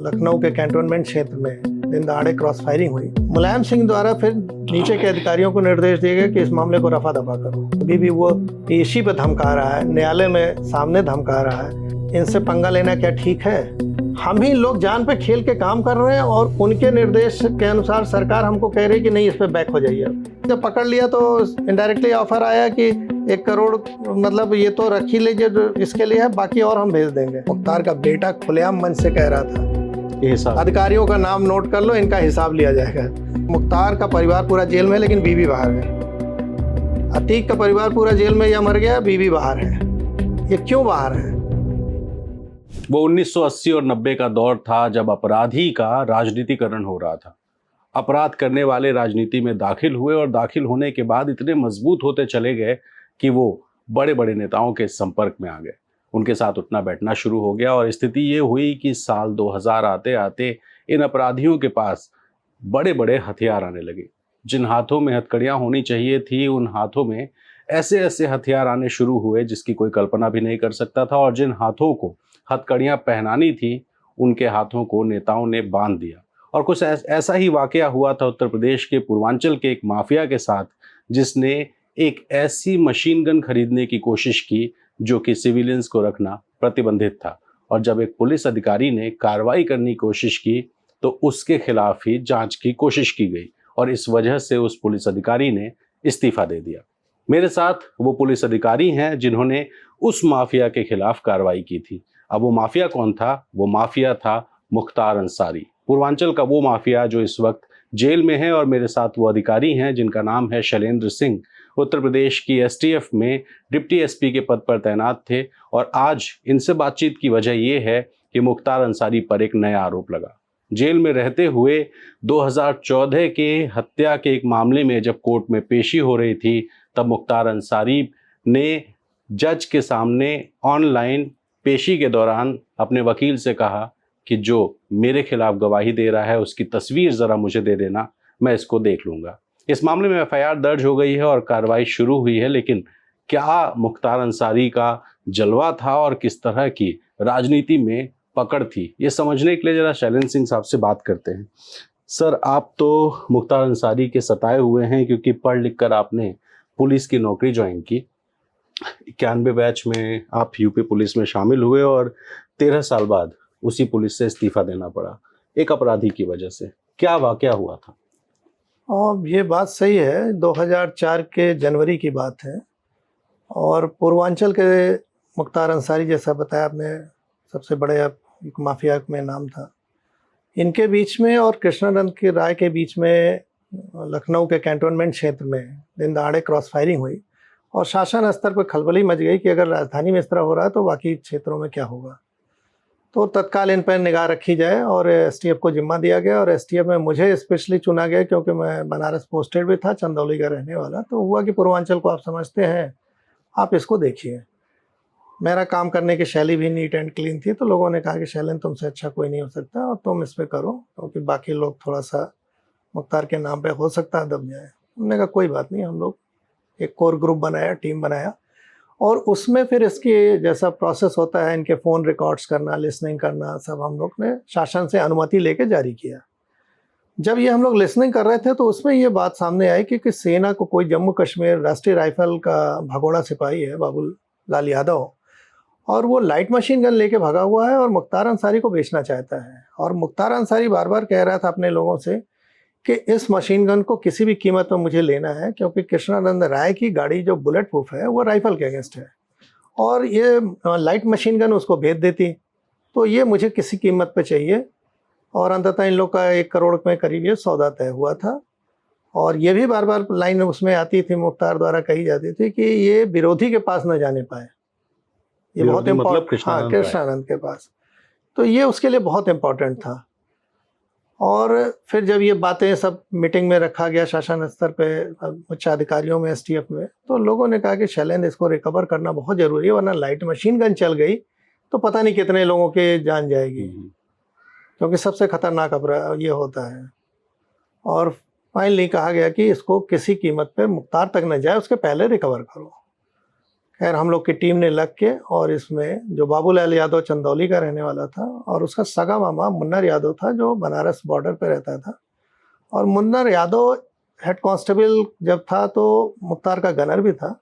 लखनऊ के कैंटोनमेंट क्षेत्र में दिन दहाड़े क्रॉस फायरिंग हुई। मुलायम सिंह द्वारा फिर नीचे के अधिकारियों को निर्देश दिए गए कि इस मामले को रफा दफा करो। अभी भी वो पेशी पे धमका रहा है, न्यायालय में सामने धमका रहा है। इनसे पंगा लेना क्या ठीक है? हम ही लोग जान पे खेल के काम कर रहे हैं और उनके निर्देश के अनुसार सरकार हमको कह रही है कि नहीं, इस पे बैक हो जाइए। जब पकड़ लिया तो इनडायरेक्टली ऑफर आया कि 1 करोड़ मतलब ये तो रख ही लीजिए जो इसके लिए है, बाकी और हम भेज देंगे। मुख्तार का बेटा खुलेआम मंच से कह रहा था, अधिकारियों का नाम नोट कर लो, इनका हिसाब लिया जाएगा। मुख्तार का परिवार पूरा जेल में है लेकिन बीवी बाहर है। अतीक का परिवार पूरा जेल में या मर गया, बीवी बाहर है। ये क्यों बाहर है? वो 1980 और 90 का दौर था जब अपराधी का राजनीतिकरण हो रहा था। अपराध करने वाले राजनीति में दाखिल हुए और दाखिल होने के बाद इतने मजबूत होते चले गए कि वो बड़े बड़े नेताओं के संपर्क में आ गए, उनके साथ उठना बैठना शुरू हो गया। और स्थिति ये हुई कि साल 2000 आते आते इन अपराधियों के पास बड़े बड़े हथियार आने लगे। जिन हाथों में हथकड़ियाँ होनी चाहिए थी, उन हाथों में ऐसे ऐसे हथियार आने शुरू हुए जिसकी कोई कल्पना भी नहीं कर सकता था। और जिन हाथों को हथकड़ियाँ पहनानी थी, उनके हाथों को नेताओं ने बांध दिया। और कुछ ऐसा ही वाकया हुआ था उत्तर प्रदेश के पूर्वांचल के एक माफिया के साथ, जिसने एक ऐसी मशीन गन खरीदने की कोशिश की जो कि सिविलियंस को रखना प्रतिबंधित था। और जब एक पुलिस अधिकारी ने कार्रवाई करने की कोशिश की तो उसके खिलाफ ही जांच की कोशिश की गई और इस वजह से उस पुलिस अधिकारी ने इस्तीफा दे दिया। मेरे साथ वो पुलिस अधिकारी हैं जिन्होंने उस माफिया के खिलाफ कार्रवाई की थी। अब वो माफिया कौन था? वो माफिया था मुख्तार अंसारी, पूर्वांचल का वो माफिया जो इस वक्त जेल में है। और मेरे साथ वो अधिकारी हैं जिनका नाम है शैलेंद्र सिंह, उत्तर प्रदेश की एसटीएफ में डिप्टी एसपी के पद पर तैनात थे। और आज इनसे बातचीत की वजह ये है कि मुख्तार अंसारी पर एक नया आरोप लगा। जेल में रहते हुए 2014 के हत्या के एक मामले में जब कोर्ट में पेशी हो रही थी, तब मुख्तार अंसारी ने जज के सामने ऑनलाइन पेशी के दौरान अपने वकील से कहा कि जो मेरे खिलाफ गवाही दे रहा है उसकी तस्वीर ज़रा मुझे दे देना, मैं इसको देख लूँगा। इस मामले में एफआईआर दर्ज हो गई है और कार्रवाई शुरू हुई है। लेकिन क्या मुख्तार अंसारी का जलवा था और किस तरह की राजनीति में पकड़ थी, ये समझने के लिए जरा शैलेंद्र सिंह साहब से बात करते हैं। सर, आप तो मुख्तार अंसारी के सताए हुए हैं क्योंकि पढ़ लिख कर आपने पुलिस की नौकरी ज्वाइन की। 91 बैच में आप यूपी पुलिस में शामिल हुए और 13 साल बाद उसी पुलिस से इस्तीफा देना पड़ा एक अपराधी की वजह से। क्या वाकया हुआ था? और ये बात सही है, 2004 के जनवरी की बात है। और पूर्वांचल के मुख्तार अंसारी, जैसा बताया आपने, सबसे बड़े एक माफिया में नाम था। इनके बीच में और कृष्णानंद की राय के बीच में लखनऊ के कैंटोनमेंट क्षेत्र में दिन दहाड़े क्रॉस फायरिंग हुई और शासन स्तर पर खलबली मच गई कि अगर राजधानी में इस तरह हो रहा है तो बाकी क्षेत्रों में क्या होगा। तो तत्काल इन पर निगाह रखी जाए और एसटीएफ को जिम्मा दिया गया। और एसटीएफ में मुझे स्पेशली चुना गया क्योंकि मैं बनारस पोस्टेड भी था, चंदौली का रहने वाला। तो हुआ कि पूर्वांचल को आप समझते हैं, आप इसको देखिए। मेरा काम करने की शैली भी नीट एंड क्लीन थी, तो लोगों ने कहा कि शैलेंद्र, तुमसे अच्छा कोई नहीं हो सकता और तुम इस पर करो, क्योंकि बाकी लोग थोड़ा सा मुख्तार के नाम पे हो सकता है दब जाए। हमने कहा कोई बात नहीं। हम लोग एक कोर ग्रुप बनाया, टीम बनाया और उसमें फिर इसकी जैसा प्रोसेस होता है, इनके फ़ोन रिकॉर्ड्स करना, लिसनिंग करना, सब हम लोग ने शासन से अनुमति लेके जारी किया। जब ये हम लोग लिसनिंग कर रहे थे तो उसमें ये बात सामने आई कि सेना को कोई जम्मू कश्मीर राष्ट्रीय राइफल का भगोड़ा सिपाही है बाबू लाल यादव, और वो लाइट मशीन गन लेके भगा हुआ है और मुख्तार अंसारी को बेचना चाहता है। और मुख्तार अंसारी बार बार कह रहा था अपने लोगों से कि इस मशीन गन को किसी भी कीमत में मुझे लेना है, क्योंकि कृष्णानंद राय की गाड़ी जो बुलेट प्रूफ है वो राइफल के अगेंस्ट है और ये लाइट मशीन गन उसको भेज देती, तो ये मुझे किसी कीमत पे चाहिए। और अंततः इन लोग का 1 करोड़ में करीब ये सौदा तय हुआ था। और ये भी बार बार लाइन उसमें आती थी, मुख्तार द्वारा कही जाती थी कि ये विरोधी के पास न जाने पाए। ये बहुत इम्पोर्टेंट, हाँ, कृष्णानंद के पास। तो ये उसके लिए बहुत इम्पोर्टेंट था। और फिर जब ये बातें सब मीटिंग में रखा गया शासन स्तर पे, उच्च अधिकारियों में, एसटीएफ में, तो लोगों ने कहा कि शैलेंद्र, इसको रिकवर करना बहुत ज़रूरी है, वरना लाइट मशीन गन चल गई तो पता नहीं कितने लोगों के जान जाएगी, क्योंकि सबसे खतरनाक अपराध ये होता है। और फाइनली कहा गया कि इसको किसी कीमत पे मुख्तार तक न जाए, उसके पहले रिकवर करो। खैर हम लोग की टीम ने लग के, और इसमें जो बाबूलाल यादव चंदौली का रहने वाला था और उसका सगा मामा मुन्नर यादव था जो बनारस बॉर्डर पे रहता था, और मुन्नर यादव हेड कांस्टेबल जब था तो मुख्तार का गनर भी था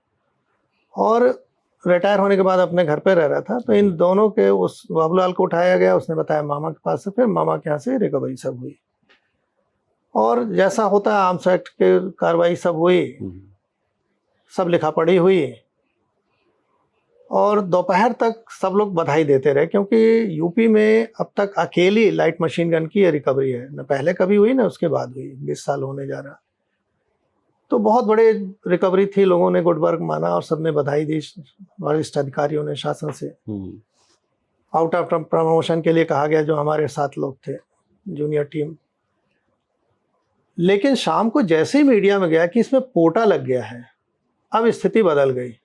और रिटायर होने के बाद अपने घर पे रह रहा था। तो इन दोनों के, उस बाबूलाल को उठाया गया, उसने बताया मामा के पास से, फिर मामा के यहाँ से रिकवरी सब हुई और जैसा होता है आर्म्स एक्ट के कार्रवाई सब हुई, सब लिखा पढ़ी हुई और दोपहर तक सब लोग बधाई देते रहे, क्योंकि यूपी में अब तक अकेली लाइट मशीन गन की ये रिकवरी है, न पहले कभी हुई न उसके बाद हुई, 20 साल होने जा रहा। तो बहुत बड़े रिकवरी थी, लोगों ने गुड वर्क माना और सबने बधाई दी, वरिष्ठ अधिकारियों ने शासन से। आउट ऑफ प्रमोशन के लिए कहा गया जो हमारे 7 लोग थे जूनियर टीम। लेकिन शाम को जैसे ही मीडिया में गया कि इसमें पोटा लग गया है, अब स्थिति बदल गई।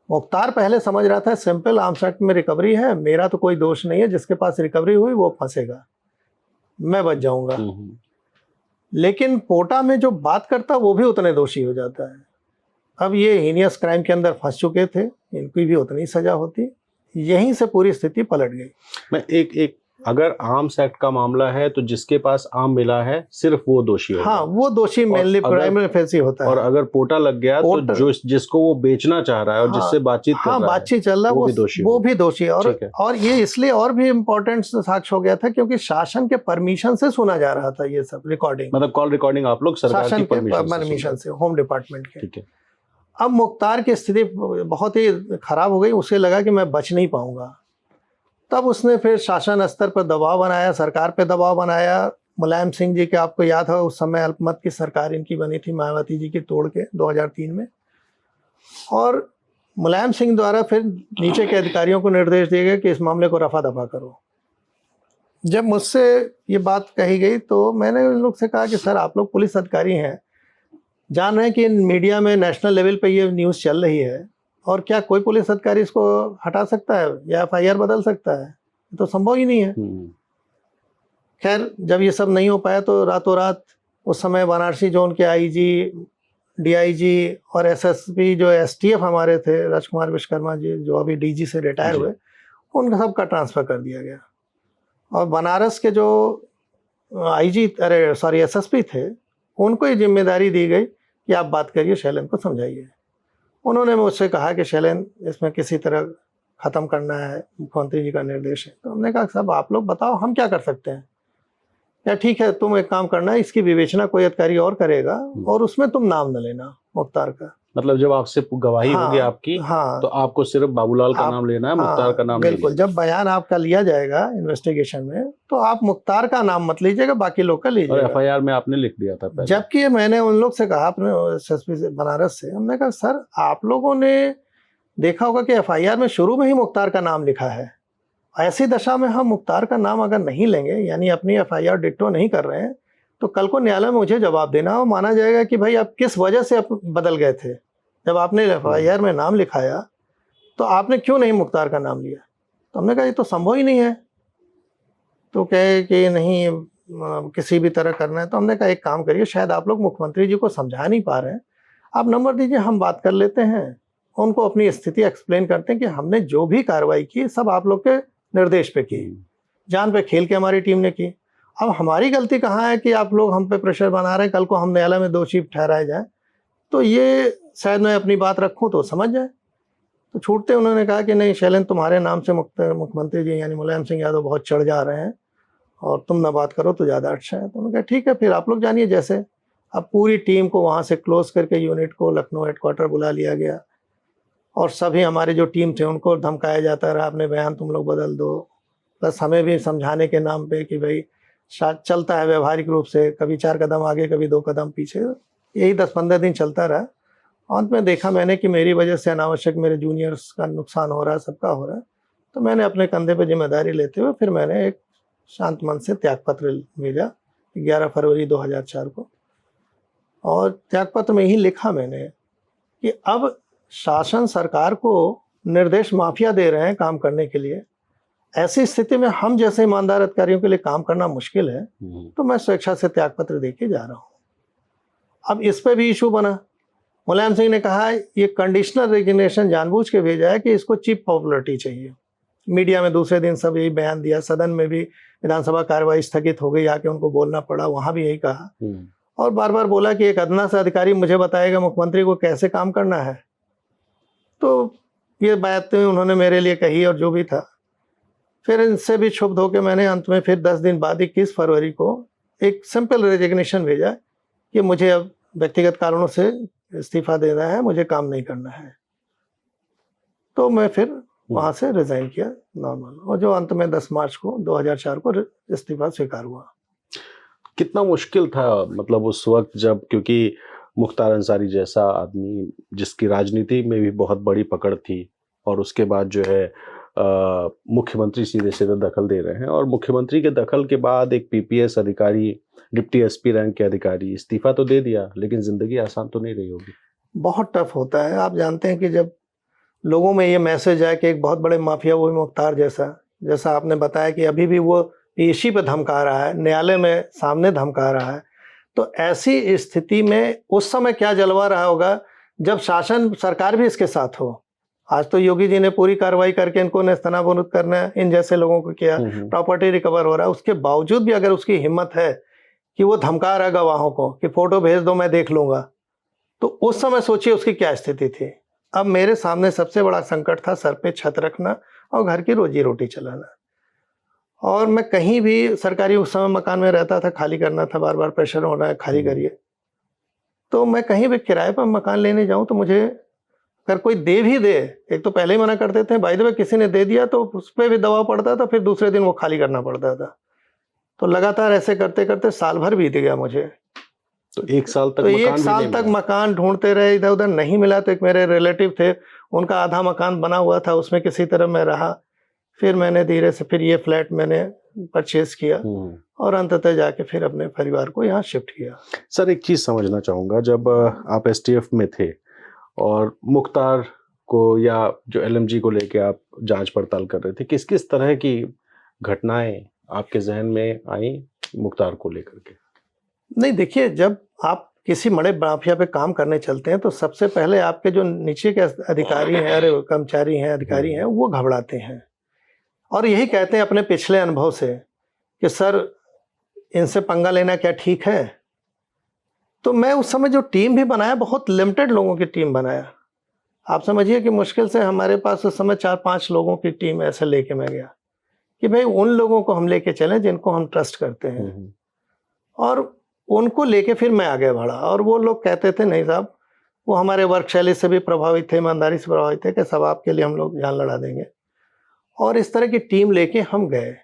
मुख्तार पहले समझ रहा था सिंपल आर्म्स एक्ट में रिकवरी है, मेरा तो कोई दोष नहीं है, जिसके पास रिकवरी हुई वो फंसेगा, मैं बच जाऊंगा। लेकिन पोटा में जो बात करता वो भी उतने दोषी हो जाता है। अब ये हीनियस क्राइम के अंदर फंस चुके थे, इनकी भी उतनी सजा होती। यहीं से पूरी स्थिति पलट गई। मैं एक अगर आर्म्स एक्ट का मामला है तो जिसके पास आर्म मिला है सिर्फ वो दोषी होगा। हाँ, वो दोषी मेनली प्राइमरी फेसी होता है। और अगर पोटा लग गया तो जो जिसको वो बेचना चाह रहा है और जिससे बातचीत कर रहा है, बातचीत चल रहा है, वो भी दोषी। और ये इसलिए और भी इम्पोर्टेंट साक्ष्य हो गया था क्योंकि शासन के परमिशन से सुना जा रहा था ये सब रिकॉर्डिंग, मतलब कॉल रिकॉर्डिंग आप लोग सरकार की परमिशन से, होम डिपार्टमेंट के। ठीक है। अब मुख्तार की स्थिति बहुत ही खराब हो गई, उसे लगा कि मैं बच नहीं पाऊंगा। तब उसने फिर शासन स्तर पर दबाव बनाया, सरकार पे दबाव बनाया। मुलायम सिंह जी के, आपको याद हो उस समय अल्पमत की सरकार इनकी बनी थी मायावती जी की तोड़ के 2003 में, और मुलायम सिंह द्वारा फिर नीचे के अधिकारियों को निर्देश दिए गए कि इस मामले को रफा दफा करो। जब मुझसे ये बात कही गई तो मैंने उन लोग से कहा कि सर आप लोग पुलिस अधिकारी हैं, जान रहे हैं कि मीडिया में नेशनल लेवल पे ये न्यूज़ चल रही है, और क्या कोई पुलिस अधिकारी इसको हटा सकता है या FIR बदल सकता है? तो संभव ही नहीं है। खैर जब ये सब नहीं हो पाया तो रातों रात उस समय वाराणसी जोन के IG, DIG और SSP जो STF हमारे थे राजकुमार विश्वकर्मा जी, जो अभी DG से रिटायर हुए, उनका सबका ट्रांसफ़र कर दिया गया। और बनारस के जो SSP थे, उनको ये जिम्मेदारी दी गई कि आप बात करिए, शैलेंद्र को समझाइए। उन्होंने मुझसे कहा कि शैलेंद्र इसमें किसी तरह ख़त्म करना है, मुख्यमंत्री जी का निर्देश है। तो हमने कहा साहब आप लोग बताओ हम क्या कर सकते हैं। या ठीक है, तुम एक काम करना, इसकी विवेचना कोई अधिकारी और करेगा और उसमें तुम नाम न लेना मुख्तार का। मतलब जब आपसे गवाही होगी आपकी, तो आपको सिर्फ बाबूलाल का नाम लेना है, मुख्तार का नाम नहीं। बिल्कुल, जब बयान आपका लिया जाएगा इन्वेस्टिगेशन में तो आप मुख्तार का नाम मत लीजिएगा, बाकी लोग का लीजिएगा। और FIR में आपने लिख दिया था पहले। जबकि मैंने उन लोग से कहा, अपने SSP से बनारस से, हमने कहा सर आप लोगों ने देखा होगा कि FIR में शुरू में ही मुख्तार का नाम लिखा है। ऐसी दशा में हम मुख्तार का नाम अगर नहीं लेंगे, यानी अपनी FIR डिट्टो नहीं कर रहे हैं, तो कल को न्यायालय में मुझे जवाब देना और माना जाएगा कि भाई आप किस वजह से बदल गए थे। जब आपने FIR में नाम लिखाया तो आपने क्यों नहीं मुख्तार का नाम लिया? तो हमने कहा ये तो संभव ही नहीं है। तो कहे कि नहीं किसी भी तरह करना है। तो हमने कहा एक काम करिए, शायद आप लोग मुख्यमंत्री जी को समझा नहीं पा रहे हैं, आप नंबर दीजिए, हम बात कर लेते हैं, उनको अपनी स्थिति एक्सप्लेन करते हैं कि हमने जो भी कार्रवाई की सब आप लोग के निर्देश पे की, जान पे खेल के हमारी टीम ने की। अब हमारी गलती कहाँ है कि आप लोग हम पे प्रेशर बना रहे हैं, कल को हम न्यायालय में दोषी ठहराए जाए, तो ये शायद मैं अपनी बात रखूं तो समझ जाए। तो छूटते उन्होंने कहा कि नहीं शैलेंद्र, तुम्हारे नाम से मुख्यमंत्री जी यानी मुलायम सिंह यादव बहुत चढ़ जा रहे हैं और तुम ना बात करो तो ज़्यादा अच्छा है। तो उन्होंने कहा ठीक है, फिर आप लोग जानिए जैसे। अब पूरी टीम को वहाँ से क्लोज करके यूनिट को लखनऊ हेडक्वार्टर बुला लिया गया और सभी हमारे जो टीम थे उनको धमकाया जाता रहा, अपने बयान तुम लोग बदल दो, प्लस हमें भी समझाने के नाम पे कि भाई शायद चलता है व्यवहारिक रूप से, कभी 4 कदम आगे कभी 2 कदम पीछे। यही 10-15 दिन चलता रहा। अंत में देखा मैंने कि मेरी वजह से अनावश्यक मेरे जूनियर्स का नुकसान हो रहा है, सबका हो रहा है। तो मैंने अपने कंधे पे जिम्मेदारी लेते हुए फिर मैंने एक शांत मन से त्यागपत्र भेजा 11 फरवरी 2004 को। और त्यागपत्र में ही लिखा मैंने कि अब शासन सरकार को निर्देश माफिया दे रहे हैं काम करने के लिए, ऐसी स्थिति में हम जैसे ईमानदार अधिकारियों के लिए काम करना मुश्किल है, तो मैं स्वेच्छा से त्यागपत्र दे के जा रहा हूँ। अब इस पे भी इशू बना मुलायम सिंह ने कहा ये कंडीशनल रेजिग्नेशन जानबूझ के भेजा है कि इसको चीप पॉपुलरिटी चाहिए। मीडिया में दूसरे दिन सब यही बयान दिया, सदन में भी विधानसभा कार्रवाई स्थगित हो गई, आके उनको बोलना पड़ा, वहां भी यही कहा और बार बार बोला कि एक अदना सा अधिकारी मुझे बताएगा मुख्यमंत्री को कैसे काम करना है। तो ये बातें उन्होंने मेरे लिए कही और जो भी था, फिर इनसे भी क्षुब्ध होकर मैंने अंत में फिर 10 दिन बाद 21 फरवरी को एक सिंपल रेजिग्नेशन भेजा कि मुझे अब व्यक्तिगत कारणों से इस्तीफा देना है, मुझे काम नहीं करना है। तो मैं फिर वहाँ से रिजाइन किया नॉर्मल, और जो अंत में 10 मार्च को 2004 को इस्तीफा स्वीकार हुआ। कितना मुश्किल था मतलब उस वक्त, जब क्योंकि मुख्तार अंसारी जैसा आदमी जिसकी राजनीति में भी बहुत बड़ी पकड़ थी और उसके बाद जो है मुख्यमंत्री सीधे सीधे दखल दे रहे हैं, और मुख्यमंत्री के दखल के बाद एक पीपीएस अधिकारी, डिप्टी एसपी रैंक के अधिकारी इस्तीफा तो दे दिया, लेकिन जिंदगी आसान तो नहीं रही होगी। बहुत टफ होता है। आप जानते हैं कि जब लोगों में ये मैसेज आए कि एक बहुत बड़े माफिया, वो मुख्तार जैसा आपने बताया कि अभी भी वो पेशी पे धमका रहा है, न्यायालय में सामने धमका रहा है, तो ऐसी स्थिति में उस समय क्या जलवा रहा होगा जब शासन सरकार भी इसके साथ हो। आज तो योगी जी ने पूरी कार्रवाई करके इनको नेस्तनाबूद करना इन जैसे लोगों को किया, प्रॉपर्टी रिकवर हो रहा है, उसके बावजूद भी अगर उसकी हिम्मत है कि वो धमका रहा गवाहों को कि फोटो भेज दो मैं देख लूंगा, तो उस समय सोचिए उसकी क्या स्थिति थी। अब मेरे सामने सबसे बड़ा संकट था सर पे छत रखना और घर की रोजी रोटी चलाना, और मैं कहीं भी सरकारी उस समय मकान में रहता था, खाली करना था, बार बार प्रेशर हो रहा है खाली करिए, तो मैं कहीं भी किराए पर मकान लेने जाऊं तो मुझे अगर कोई दे भी दे, एक तो पहले ही मना करते थे, बाय द वे किसी ने दे दिया तो उस पर भी दबाव पड़ता था, फिर दूसरे दिन वो खाली करना पड़ता था। तो लगातार ऐसे करते करते साल भर बीत गया मुझे। तो एक साल तक मकान ढूंढते रहे, इधर उधर नहीं मिला। तो एक मेरे रिलेटिव थे, उनका आधा मकान बना हुआ था, उसमें किसी तरह मैं रहा। फिर मैंने धीरे से फिर ये फ्लैट मैंने परचेज किया और अंततः जाके फिर अपने परिवार को यहाँ शिफ्ट किया। सर एक चीज़ समझना चाहूँगा, जब आप एसटीएफ में थे और मुख्तार को या जो एलएमजी को लेके आप जांच पड़ताल कर रहे थे, किस किस तरह की घटनाएं आपके जहन में आई मुख्तार को लेकर के? नहीं देखिए, जब आप किसी बड़े माफिया पे काम करने चलते हैं तो सबसे पहले आपके जो नीचे के अधिकारी हैं, अरे कर्मचारी हैं, अधिकारी हैं, वो घबराते हैं और यही कहते हैं अपने पिछले अनुभव से कि सर इनसे पंगा लेना क्या ठीक है। तो मैं उस समय जो टीम भी बनाया, बहुत लिमिटेड लोगों की टीम बनाया। आप समझिए कि मुश्किल से हमारे पास उस समय 4-5 लोगों की टीम ऐसे लेके मैं गया कि भाई उन लोगों को हम लेके चलें जिनको हम ट्रस्ट करते हैं, और उनको लेके फिर मैं आगे बढ़ा। और वो लोग कहते थे नहीं साहब, वो हमारे वर्क शैली से भी प्रभावित थे, ईमानदारी से प्रभावित थे कि सब आपके लिए हम लोग जान लड़ा देंगे। और इस तरह की टीम लेके हम गए।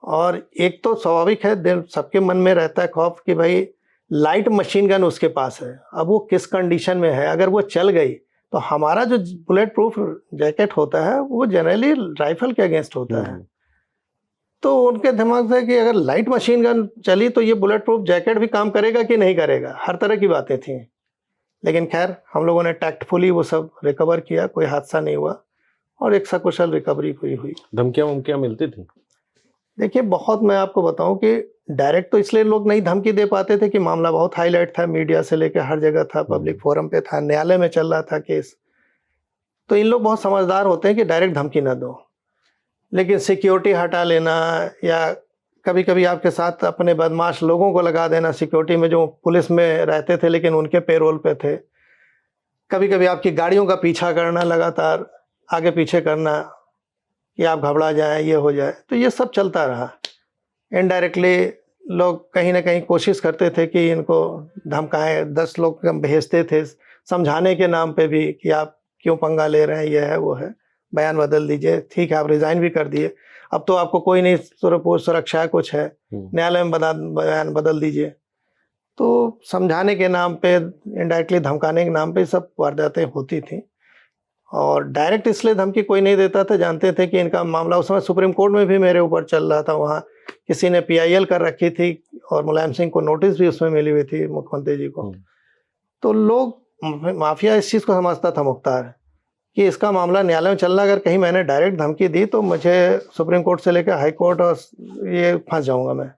और एक तो स्वाभाविक है, सबके मन में रहता है खौफ कि भाई लाइट मशीन गन उसके पास है, अब वो किस कंडीशन में है, अगर वो चल गई तो हमारा जो बुलेट प्रूफ जैकेट होता है वो जनरली राइफल के अगेंस्ट होता है। तो उनके दिमाग से कि अगर लाइट मशीन गन चली तो ये बुलेट प्रूफ जैकेट भी काम करेगा कि नहीं करेगा, हर तरह की बातें थी। लेकिन खैर हम लोगों ने टैक्टफुली वो सब रिकवर किया, कोई हादसा नहीं हुआ और एक सकुशल रिकवरी हुई। धमकियां मिलती थी? देखिए बहुत, मैं आपको बताऊं कि डायरेक्ट तो इसलिए लोग नहीं धमकी दे पाते थे कि मामला बहुत हाईलाइट था, मीडिया से लेकर हर जगह था, पब्लिक फोरम पे था, न्यायालय में चल रहा था केस। तो इन लोग बहुत समझदार होते हैं कि डायरेक्ट धमकी ना दो, लेकिन सिक्योरिटी हटा लेना या कभी कभी आपके साथ अपने बदमाश लोगों को लगा देना सिक्योरिटी में, जो पुलिस में रहते थे लेकिन उनके पेरोल पे थे। कभी कभी आपकी गाड़ियों का पीछा करना, लगातार आगे पीछे करना कि आप घबरा जाएं, ये हो जाए, तो ये सब चलता रहा। इनडायरेक्टली लोग कहीं ना कहीं कोशिश करते थे कि इनको धमकाएं, 10 लोग भेजते थे समझाने के नाम पे भी कि आप क्यों पंगा ले रहे हैं, ये है वो है, बयान बदल दीजिए। ठीक है, आप रिजाइन भी कर दिए, अब तो आपको कोई नहीं सुरक्षा है, कुछ है, न्यायालय में बयान बदल दीजिए। तो समझाने के नाम पे, इनडायरेक्टली धमकाने के नाम पे सब वारदातें होती थी। और डायरेक्ट इसलिए धमकी कोई नहीं देता था, जानते थे कि इनका मामला उस समय सुप्रीम कोर्ट में भी मेरे ऊपर चल रहा था। वहाँ किसी ने PIL कर रखी थी और मुलायम सिंह को नोटिस भी उसमें मिली हुई थी, मुख्यमंत्री जी को। तो लोग, माफिया इस चीज़ को समझता था मुख्तार कि इसका मामला न्यायालय में चल रहा, अगर कहीं मैंने डायरेक्ट धमकी दी तो मुझे सुप्रीम कोर्ट से लेकर हाई कोर्ट और ये फंस जाऊंगा मैं।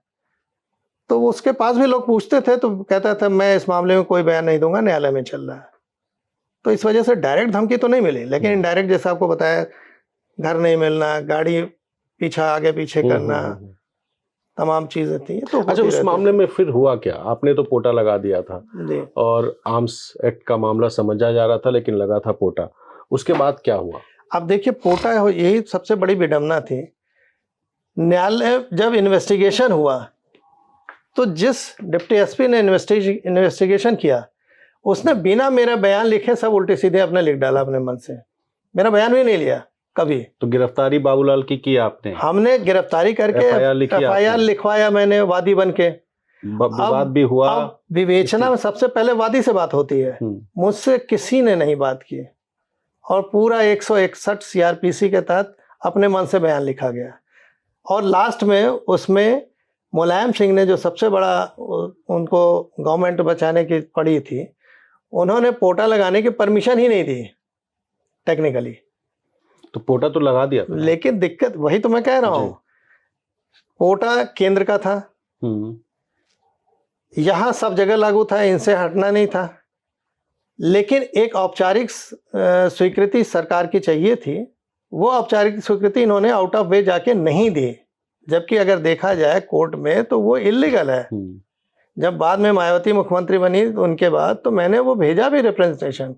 तो उसके पास भी लोग पूछते थे तो कहता था मैं इस मामले में कोई बयान नहीं दूंगा, न्यायालय में चल रहा है। तो इस वजह से डायरेक्ट धमकी तो नहीं मिली, लेकिन इनडायरेक्ट जैसा आपको बताया, घर नहीं मिलना, गाड़ी पीछा आगे पीछे करना, तमाम चीजें थी तो अच्छा, उस मामले में फिर हुआ क्या? आपने तो पोटा लगा दिया था जी। और आर्म्स एक्ट का मामला समझा जा रहा था, लेकिन लगा था पोटा। उसके बाद क्या हुआ? अब देखिए, पोटा यही सबसे बड़ी विडंबना थी। न्यायालय जब इन्वेस्टिगेशन हुआ तो जिस डिप्टी एसपी ने इन्वेस्टिगेशन किया, उसने बिना मेरा बयान लिखे सब उल्टे सीधे अपने लिख डाला अपने मन से, मेरा बयान भी नहीं लिया कभी। तो गिरफ्तारी बाबूलाल की आपने? हमने गिरफ्तारी करके एफआईआर लिखवाया मैंने, वादी बन के। विवाद भी हुआ। अब विवेचना में सबसे पहले वादी से बात होती है, मुझसे किसी ने नहीं बात की और पूरा 161 सीआरपीसी के तहत अपने मन से बयान लिखा गया। और लास्ट में उसमें मुलायम सिंह ने, जो सबसे बड़ा उनको गवर्नमेंट बचाने की पड़ी थी, उन्होंने पोटा लगाने की परमिशन ही नहीं दी टेक्निकली। तो पोटा तो लगा दिया था। लेकिन दिक्कत वही तो मैं कह रहा हूँ, पोटा केंद्र का था, यहाँ सब जगह लागू था, इनसे हटना नहीं था। लेकिन एक औपचारिक स्वीकृति सरकार की चाहिए थी, वो औपचारिक स्वीकृति इन्होंने आउट ऑफ वे जाके नहीं दी, जबकि अगर देखा जाए कोर्ट में तो वो इलीगल है। जब बाद में मायावती मुख्यमंत्री बनी उनके बाद, तो मैंने वो भेजा भी रिप्रेजेंटेशन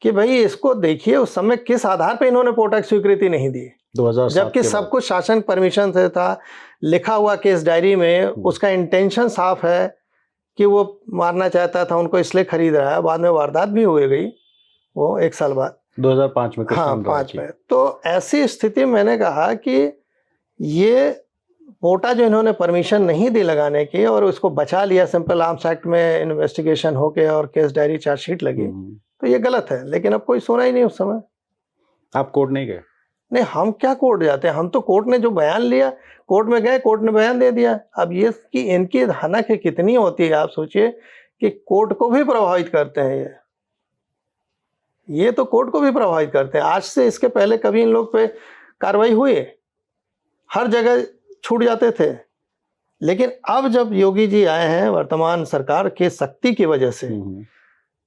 कि भाई इसको देखिए उस समय किस आधार पे इन्होंने पोटा की स्वीकृति नहीं दी, 2007 जबकि सब कुछ शासन परमिशन से था, लिखा हुआ केस डायरी में, उसका इंटेंशन साफ है कि वो मारना चाहता था उनको, इसलिए खरीद रहा है। बाद में वारदात भी हो गई वो 1 साल बाद, 2005 में। हाँ 5 में। तो ऐसी स्थिति में मैंने कहा कि ये पोटा जो इन्होंने परमिशन नहीं दी लगाने की और उसको बचा लिया सिंपल आर्म्स एक्ट में इन्वेस्टिगेशन होके और केस डायरी चार्जशीट लगी, तो ये गलत है। लेकिन अब कोई सुना ही नहीं उस समय। आप कोर्ट नहीं गए? नहीं, हम क्या कोर्ट जाते हैं, हम तो कोर्ट ने जो बयान लिया, कोर्ट में गए, कोर्ट ने बयान दे दिया। अब ये कि इनकी हनक कितनी होती है, आप सोचिए कि कोर्ट को भी प्रभावित करते हैं ये तो कोर्ट को भी प्रभावित करते हैं। आज से इसके पहले कभी इन लोग पे कार्रवाई हुई? हर जगह छूट जाते थे। लेकिन अब जब योगी जी आए हैं वर्तमान सरकार के शक्ति की वजह से,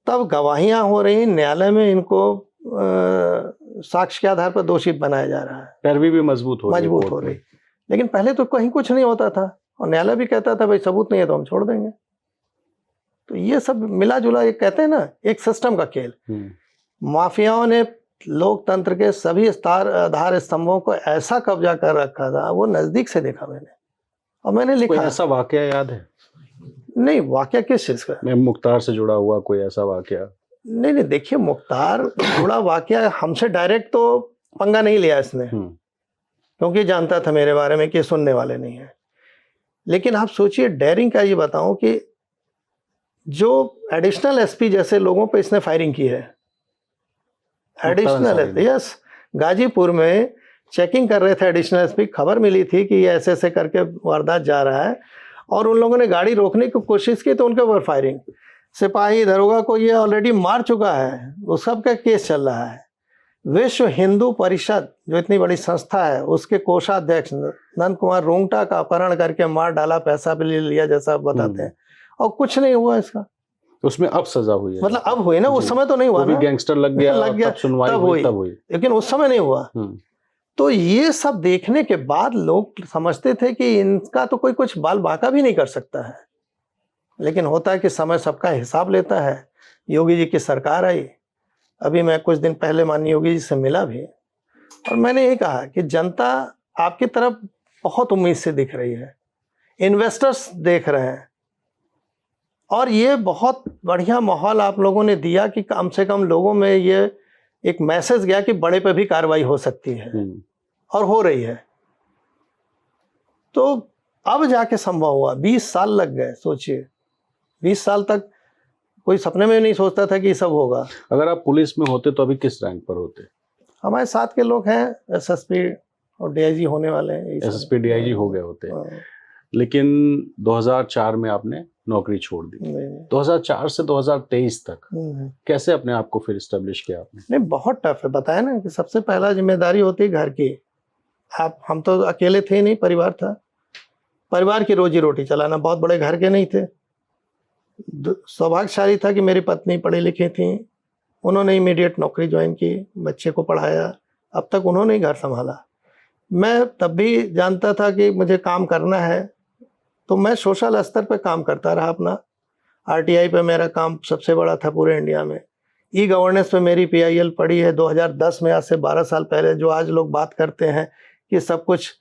तब गवाहियां हो रही, न्यायालय में इनको साक्ष्य के आधार पर दोषी बनाया जा रहा है, पैरवी भी मजबूत हो रही। लेकिन पहले तो कहीं कुछ नहीं होता था और न्यायालय भी कहता था भाई सबूत नहीं है तो हम छोड़ देंगे। तो ये सब मिला जुला, एक कहते हैं ना, एक सिस्टम का खेल। माफियाओं ने लोकतंत्र के सभी आधार स्तंभों को ऐसा कब्जा कर रखा था, वो नजदीक से देखा मैंने और मैंने लिखा। कोई ऐसा वाकया याद है? नहीं, वाकया किस चीज का? मैं मुख्तार से जुड़ा हुआ कोई ऐसा वाकया? नहीं, देखिए मुख्तार जुड़ा वाकया हमसे डायरेक्ट तो पंगा नहीं लिया इसने, क्योंकि जानता था मेरे बारे में कि सुनने वाले नहीं है। लेकिन आप सोचिए, डेयरिंग का ये बताऊं कि जो एडिशनल एसपी जैसे लोगों पे इसने फायरिंग की है, एडिशनल, यस, गाजीपुर में चेकिंग कर रहे थे एडिशनल एसपी, खबर मिली थी कि ये ऐसे ऐसे करके वारदात जा रहा है और उन लोगों ने गाड़ी रोकने की कोशिश की तो उनके ऊपर फायरिंग। सिपाही दरोगा को ये ऑलरेडी मार चुका है, वो सबका केस चल रहा है। विश्व हिंदू परिषद जो इतनी बड़ी संस्था है, उसके कोषाध्यक्ष नंद कुमार रोंगटा का अपहरण करके मार डाला, पैसा भी ले लिया जैसा बताते हैं, और कुछ नहीं हुआ इसका। उसमें अब सजा हुई है, मतलब अब हुई ना, उस समय तो नहीं हुआ ना, गैंगस्टर लग गया तब सुनवाई हुई, लेकिन उस समय नहीं हुआ। तो ये सब देखने के बाद लोग समझते थे कि इनका तो कोई कुछ बाल बांका भी नहीं कर सकता है। लेकिन होता है कि समय सबका हिसाब लेता है। योगी जी की सरकार आई, अभी मैं कुछ दिन पहले माननीय योगी जी से मिला भी और मैंने ये कहा कि जनता आपकी तरफ बहुत उम्मीद से दिख रही है, इन्वेस्टर्स देख रहे हैं और ये बहुत बढ़िया माहौल आप लोगों ने दिया कि कम से कम लोगों में ये एक मैसेज गया कि बड़े पे भी कार्रवाई हो सकती है और हो रही है। तो अब जाके संभव हुआ। 20 साल लग गए, सोचिए 20 साल तक कोई सपने में नहीं सोचता था कि ये सब होगा। अगर आप पुलिस में होते तो अभी किस रैंक पर होते? हमारे साथ के लोग हैं एसएसपी और डीआईजी होने वाले हैं। एसएसपी डीआईजी हो गए होते, लेकिन 2004 में आपने नौकरी छोड़ दी। 2004 से 2023 तक कैसे अपने आप को फिर एस्टेब्लिश किया आपने? नहीं, बहुत टफ है, बताया ना कि सबसे पहला जिम्मेदारी होती है घर की। हम तो अकेले थे नहीं, परिवार था। परिवार की रोजी रोटी चलाना, बहुत बड़े घर के नहीं थे। सौभाग्यशाली था कि मेरी पत्नी पढ़ी लिखी थी, उन्होंने इमीडिएट नौकरी ज्वाइन की, बच्चे को पढ़ाया, अब तक उन्होंने ही घर संभाला। मैं तब भी जानता था कि मुझे काम करना है, तो मैं सोशल स्तर पे काम करता रहा अपना। आरटीआई पे मेरा काम सबसे बड़ा था पूरे इंडिया में। ई गवर्नेंस पे मेरी पीआईएल पड़ी है 2010 में, आज से 12 साल पहले। जो आज लोग बात करते हैं कि सब कुछ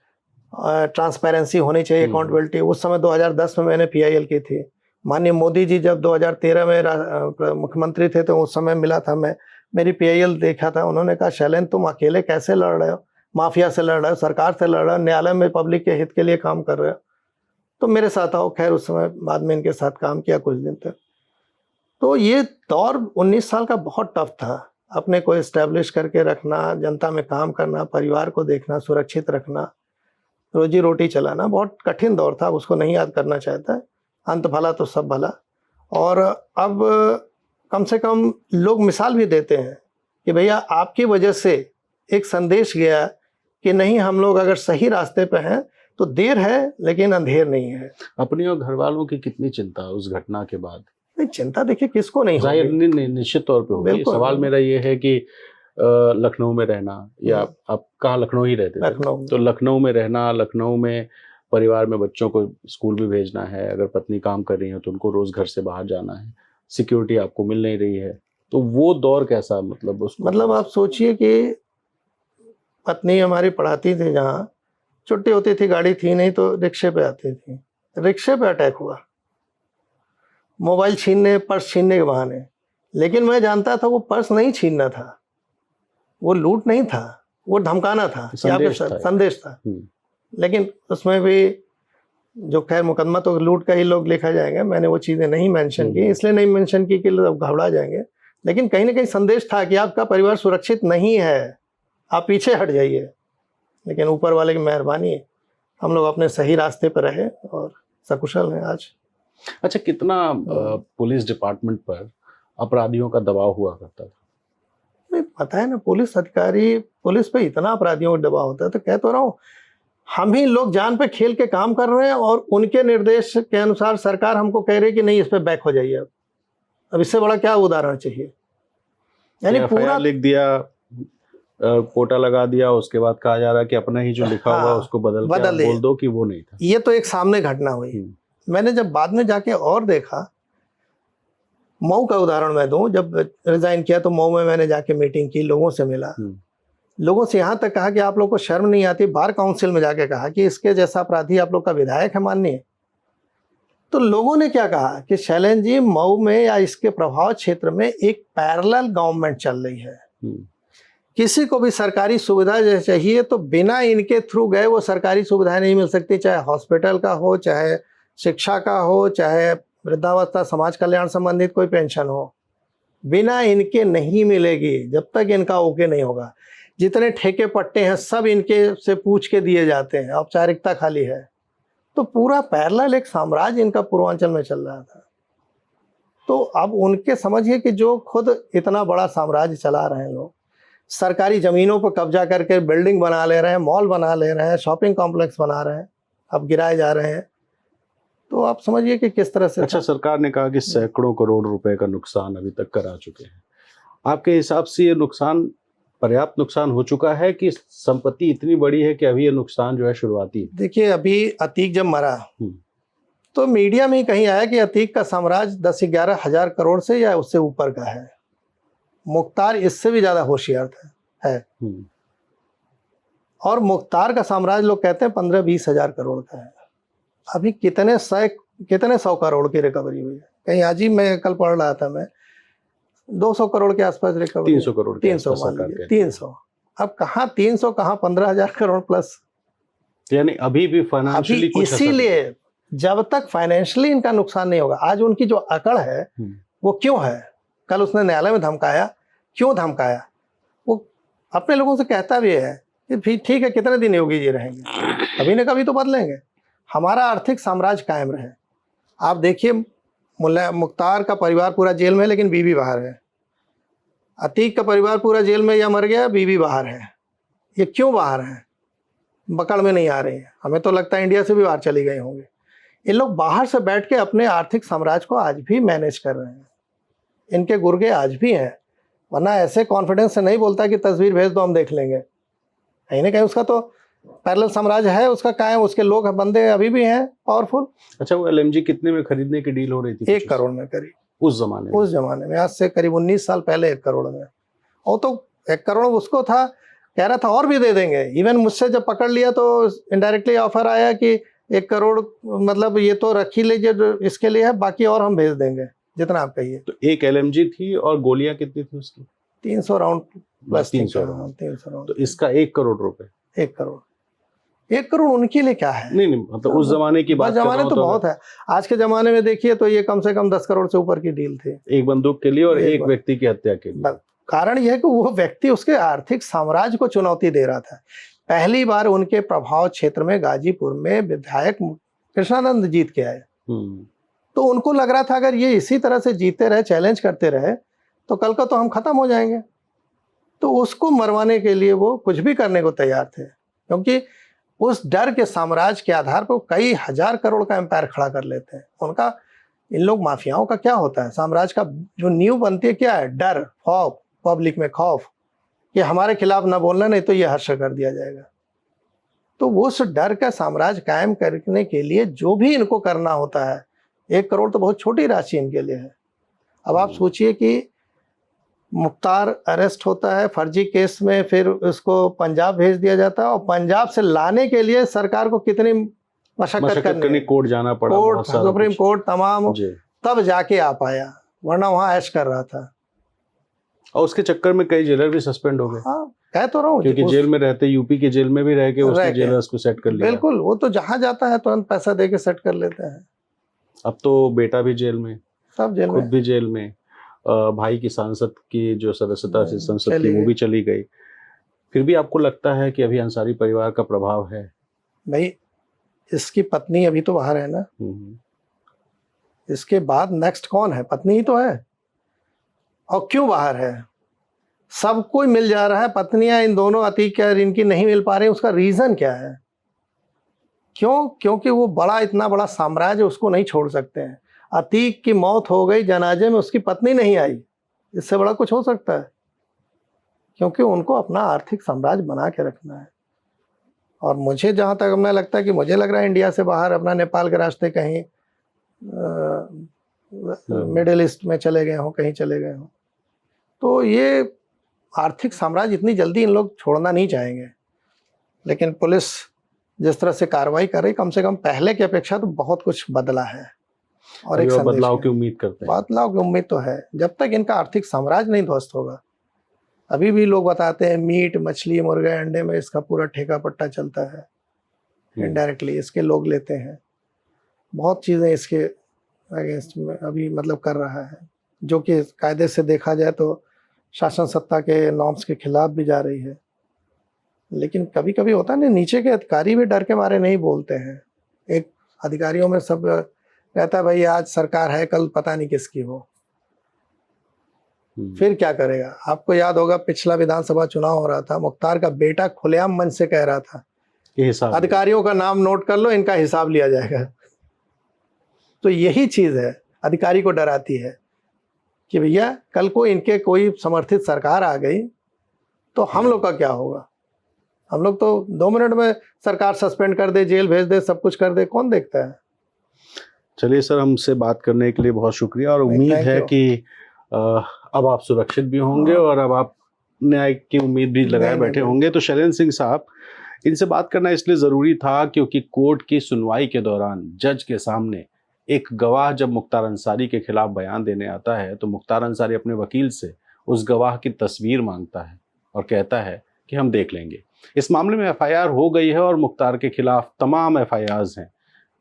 ट्रांसपेरेंसी होनी चाहिए, अकाउंटेबिलिटी, उस समय 2010 में मैंने पीआईएल की थी। माननीय मोदी जी जब 2013 में मुख्यमंत्री थे तो उस समय मिला था, मैं मेरी पीआईएल देखा था, उन्होंने कहा शैलेंद्र तुम अकेले कैसे लड़ रहे हो, माफिया से लड़ रहे हो, सरकार से लड़ रहे हो, न्यायालय में पब्लिक के हित के लिए काम कर रहे हो, तो मेरे साथ आओ। खैर उस समय बाद में इनके साथ काम किया कुछ दिन तक। तो ये दौर 19 साल का बहुत टफ था, अपने को इस्टेब्लिश करके रखना, जनता में काम करना, परिवार को देखना, सुरक्षित रखना, रोजी रोटी चलाना, बहुत कठिन दौर था, उसको नहीं याद करना चाहता। अंत भला तो सब भला। और अब कम से कम लोग मिसाल भी देते हैं कि भैया आपकी वजह से एक संदेश गया कि नहीं, हम लोग अगर सही रास्ते पे हैं तो देर है लेकिन अंधेर नहीं है। अपनी और घर वालों की कितनी चिंता उस घटना के बाद? नहीं, चिंता देखिए किसको नहीं जाहिर होगी, निश्चित तौर पे होगी। बिल्कुल। सवाल मेरा ये है कि लखनऊ में रहना, या आप कहाँ, लखनऊ ही रहते थे? लखनऊ। तो लखनऊ में रहना, लखनऊ में परिवार में बच्चों को स्कूल भी भेजना है, अगर पत्नी काम कर रही है तो उनको रोज घर से बाहर जाना है, सिक्योरिटी आपको मिल नहीं रही है, तो वो दौर कैसा, मतलब उसको? मतलब आप सोचिए कि पत्नी हमारी पढ़ाती थी, जहाँ छुट्टी होती थी, गाड़ी थी नहीं तो रिक्शे पे आती थी, रिक्शे पे अटैक हुआ, मोबाइल छीनने, पर्स छीनने के बहाने। लेकिन मैं जानता था वो पर्स नहीं छीनना था, वो लूट नहीं था, वो धमकाना था, संदेश था। लेकिन उसमें भी जो खैर मुकदमा तो लूट का ही लोग लिखा जाएगा, मैंने वो चीज़ें नहीं मेंशन की, इसलिए नहीं मेंशन की कि लोग घबरा जाएंगे। लेकिन कहीं ना कहीं संदेश था कि आपका परिवार सुरक्षित नहीं है, आप पीछे हट जाइए। लेकिन ऊपर वाले की मेहरबानी, हम लोग अपने सही रास्ते पर रहे और सकुशल हैं आज। अच्छा, कितना पुलिस डिपार्टमेंट पर अपराधियों का दबाव हुआ करता था? नहीं, पता है ना, पुलिस अधिकारी, पुलिस पे इतना अपराधियों का दबाव होता है, तो कह तो रहा हूँ, हम ही लोग जान पे खेल के काम कर रहे हैं और उनके निर्देश के अनुसार सरकार हमको कह रही है कि नहीं, इस पे बैक हो जाइए। अब इससे बड़ा क्या उदाहरण चाहिए? यानी पूरा लिख दिया, कोटा लगा दिया, उसके बाद कहा जा रहा है कि अपना ही जो लिखा हुआ उसको बदल के बोल दो कि वो नहीं था। ये तो एक सामने घटना हुई। मैंने जब बाद में जाके और देखा, मऊ का उदाहरण मैं दूं, जब रिजाइन किया तो मऊ में मैंने जाके मीटिंग की, लोगों से मिला, लोगों से यहाँ तक कहा कि आप लोग को शर्म नहीं आती, बार काउंसिल में जाके कहा कि इसके जैसा अपराधी आप लोग का विधायक है माननीय। तो लोगों ने क्या कहा कि शैलेंद्र जी, मऊ में या इसके प्रभाव क्षेत्र में एक पैरेलल गवर्नमेंट चल रही है, किसी को भी सरकारी सुविधा चाहिए तो बिना इनके थ्रू गए वो सरकारी सुविधाएं नहीं मिल सकती, चाहे हॉस्पिटल का हो, चाहे शिक्षा का हो, चाहे वृद्धावस्था समाज कल्याण संबंधित कोई पेंशन हो, बिना इनके नहीं मिलेगी जब तक इनका ओके नहीं होगा। जितने ठेके पट्टे हैं सब इनके से पूछ के दिए जाते हैं, औपचारिकता खाली है। तो पूरा पैरेलल एक साम्राज्य इनका पूर्वांचल में चल रहा था। तो अब उनके समझिए कि जो खुद इतना बड़ा साम्राज्य चला रहे हैं लोग, सरकारी जमीनों पर कब्जा करके बिल्डिंग बना ले रहे हैं, मॉल बना ले रहे हैं, शॉपिंग कॉम्प्लेक्स बना रहे हैं, अब गिराए जा रहे हैं, तो आप समझिए कि किस तरह से। अच्छा, सरकार ने कहा कि सैकड़ों करोड़ रुपए का नुकसान अभी तक करा चुके हैं। आपके हिसाब से ये नुकसान पर्याप्त नुकसान हो चुका है कि संपत्ति इतनी बड़ी है कि अभी ये नुकसान जो है शुरुआती है? देखिए, अभी अतीक जब मरा तो मीडिया में ही कहीं आया कि अतीक का साम्राज्य 10-11 हजार करोड़ से या उससे ऊपर का है। मुख्तार इससे भी ज्यादा होशियार है। और मुख्तार का साम्राज्य लोग कहते हैं 15-20 हजार करोड़ का है। अभी कितने सौ करोड़ की रिकवरी हुई है। कहीं आज ही मैं कल पढ़ रहा था, मैं 200 करोड़ के आसपास रिकवरी, 300 करोड़, 300। अब कहाँ 300, कहाँ 15,000 करोड़ प्लस। यानी अभी भी फाइनेंशियली कुछ, इसीलिए जब तक फाइनेंशियली इनका नुकसान नहीं होगा, आज उनकी जो अकड़ है वो क्यों है? कल उसने न्यायालय में धमकाया, क्यों धमकाया? वो अपने लोगों से कहता भी है कि ठीक है, कितने दिन योगी जी रहेंगे, कभी न कभी तो बदलेंगे, हमारा आर्थिक साम्राज्य कायम रहे। आप देखिए, मुल्ला मुख्तार का परिवार पूरा जेल में, लेकिन बीवी बाहर है। अतीक का परिवार पूरा जेल में या मर गया, बीवी बाहर है। ये क्यों बाहर है? पकड़ में नहीं आ रही हैं। हमें तो लगता है इंडिया से भी बाहर चली गई होंगी। ये लोग बाहर से बैठ के अपने आर्थिक साम्राज्य को आज भी मैनेज कर रहे हैं। इनके गुर्गे आज भी हैं, वरना ऐसे कॉन्फिडेंस से नहीं बोलता कि तस्वीर भेज दो हम देख लेंगे। कहीं ना कहीं उसका तो पैरेलल साम्राज्य है उसका कायम, उसके लोग बंदे अभी भी हैं पावरफुल। अच्छा, वो LMG कितने में खरीदने की डील हो रही थी? 1 करोड़ में करीब उस जमाने में आज से करीब 19 साल पहले 1 करोड़ में। और तो 1 करोड़ उसको था, कह रहा था और भी दे देंगे। इवन मुझसे जब पकड़ लिया तो इनडायरेक्टली ऑफर आया कि 1 करोड़ मतलब ये तो रख ही लीजिए जो इसके लिए है, बाकी और हम भेज देंगे जितना आप कहिए। तो एक LMG थी और गोलियां कितनी थी उसकी? 300 राउंड प्लस 300 राउंड। तो इसका 1 करोड़ रुपए। 1 करोड़ 1 करोड़ उनके लिए क्या है? नहीं मतलब उस जमाने की बात कर रहा जमाने हूं तो बहुत है। आज के जमाने में देखिए तो ये कम से कम 10 करोड़ से ऊपर की डील थी, एक बंदूक के लिए और एक व्यक्ति की हत्या के लिए। कारण यह है कि वो व्यक्ति उसके आर्थिक साम्राज्य को चुनौती दे रहा था। पहली बार उनके प्रभाव क्षेत्र में गाजीपुर में विधायक कृष्णानंद जीत के आए। तो उनको लग रहा था अगर ये इसी तरह से जीते रहे, चैलेंज करते रहे, तो कल का तो हम खत्म हो जाएंगे। तो उसको मरवाने के लिए वो कुछ भी करने को तैयार थे, क्योंकि उस डर के साम्राज्य के आधार पर कई हजार करोड़ का एम्पायर खड़ा कर लेते हैं। उनका, इन लोग माफियाओं का क्या होता है, साम्राज्य का जो नींव बनती है क्या है? डर, खौफ, पब्लिक में खौफ कि हमारे खिलाफ ना बोलना नहीं तो ये हर्ष कर दिया जाएगा। तो वो उस डर का साम्राज्य कायम करने के लिए जो भी इनको करना होता है, 1 करोड़ तो बहुत छोटी राशि इनके लिए है। अब आप सोचिए कि मुख्तार अरेस्ट होता है फर्जी केस में, फिर उसको पंजाब भेज दिया जाता है और पंजाब से लाने के लिए सरकार को कितनी मशक्कत करनी, कोर्ट जाना पड़ा, कोर्ट, सुप्रीम कोर्ट तमाम, तब जाके आ पाया, वरना वहां ऐश कर रहा था। और उसके चक्कर में कई जेलर भी सस्पेंड हो गए। हाँ, कह तो रहा हूँ, क्योंकि जेल में रहते यूपी के जेल में भी रह के उसने जेलर्स को सेट कर लिया। बिल्कुल, वो तो जहां जाता है तुरंत पैसा दे के सेट कर लेते हैं। अब तो बेटा भी जेल में, सब जेल में, खुद भी जेल में, भाई की सांसद की जो सदस्यता से संसद की वो भी चली गई। फिर भी आपको लगता है कि अभी अंसारी परिवार का प्रभाव है? भाई, इसकी पत्नी अभी तो बाहर है ना, इसके बाद नेक्स्ट कौन है? पत्नी ही तो है। और क्यों बाहर है? सब कोई मिल जा रहा है, पत्नियां इन दोनों अतीक क्या इनकी नहीं मिल पा रही, उसका रीजन क्या है? क्यों? क्योंकि वो बड़ा, इतना बड़ा साम्राज्य उसको नहीं छोड़ सकते हैं। अतीक की मौत हो गई, जनाजे में उसकी पत्नी नहीं आई, इससे बड़ा कुछ हो सकता है? क्योंकि उनको अपना आर्थिक साम्राज्य बना के रखना है। और मुझे जहाँ तक हमें लगता है कि मुझे लग रहा है इंडिया से बाहर अपना नेपाल के रास्ते कहीं मिडिल ईस्ट में चले गए हों, कहीं चले गए हों। तो ये आर्थिक साम्राज्य इतनी जल्दी इन लोग छोड़ना नहीं चाहेंगे। लेकिन पुलिस जिस तरह से कार्रवाई कर रही, कम से कम पहले की अपेक्षा तो बहुत कुछ बदला है। और एक बदलाव की उम्मीद करते हैं। बदलाव की उम्मीद तो है, जब तक इनका आर्थिक साम्राज्य नहीं ध्वस्त होगा। अभी भी लोग बताते हैं मीट, मछली, मुर्गे, अंडे में इसका पूरा ठेका पट्टा चलता है, इनडायरेक्टली इसके लोग लेते हैं। बहुत चीज़ें इसके अगेंस्ट में अभी मतलब कर रहा है, जो कि कायदे से देखा जाए तो शासन सत्ता के नॉर्म्स के खिलाफ भी जा रही है। लेकिन कभी कभी होता है ना, नीचे के अधिकारी भी डर के मारे नहीं बोलते हैं। एक अधिकारियों में सब कहता है भाई आज सरकार है, कल पता नहीं किसकी हो, फिर क्या करेगा? आपको याद होगा पिछला विधानसभा चुनाव हो रहा था, मुख्तार का बेटा खुलेआम मंच से कह रहा था अधिकारियों का नाम नोट कर लो, इनका हिसाब लिया जाएगा। तो यही चीज है, अधिकारी को डराती है कि भैया कल को इनके कोई समर्थित सरकार आ गई तो हम लोग का क्या होगा? हम लोग तो 2 मिनट में सरकार सस्पेंड कर दे, जेल भेज दे, सब कुछ कर दे, कौन देखता है? चलिए सर, हमसे बात करने के लिए बहुत शुक्रिया, और उम्मीद है कि अब आप सुरक्षित भी होंगे और अब आप न्याय की उम्मीद भी लगाए बैठे होंगे। तो शैलेंद्र सिंह साहब, इनसे बात करना इसलिए ज़रूरी था क्योंकि कोर्ट की सुनवाई के दौरान जज के सामने एक गवाह जब मुख्तार अंसारी के खिलाफ बयान देने आता है तो मुख्तार अंसारी अपने वकील से उस गवाह की तस्वीर मांगता है और कहता है कि हम देख लेंगे। इस मामले में FIR हो गई है और मुख्तार के खिलाफ तमाम FIRs हैं।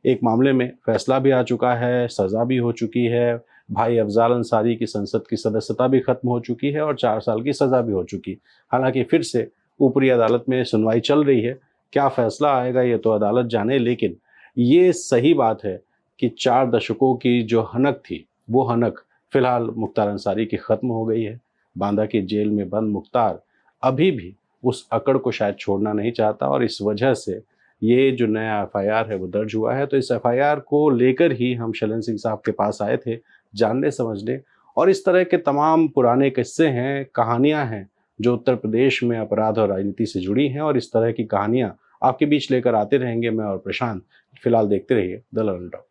एक मामले में फैसला भी आ चुका है, सज़ा भी हो चुकी है, भाई अफजाल अंसारी की संसद की सदस्यता भी खत्म हो चुकी है और 4 साल की सज़ा भी हो चुकी। हालांकि फिर से ऊपरी अदालत में सुनवाई चल रही है, क्या फैसला आएगा ये तो अदालत जाने। लेकिन ये सही बात है कि 4 दशकों की जो हनक थी वो हनक फिलहाल मुख्तार अंसारी की ख़त्म हो गई है। बांदा की जेल में बंद मुख्तार अभी भी उस अकड़ को शायद छोड़ना नहीं चाहता और इस वजह से ये जो नया एफआईआर है वो दर्ज हुआ है। तो इस एफआईआर को लेकर ही हम शैलेंद्र सिंह साहब के पास आए थे, जानने समझने, और इस तरह के तमाम पुराने किस्से हैं, कहानियां हैं जो उत्तर प्रदेश में अपराध और राजनीति से जुड़ी हैं, और इस तरह की कहानियां आपके बीच लेकर आते रहेंगे मैं और प्रशांत। फिलहाल देखते रहिए द लर्निंग टॉक।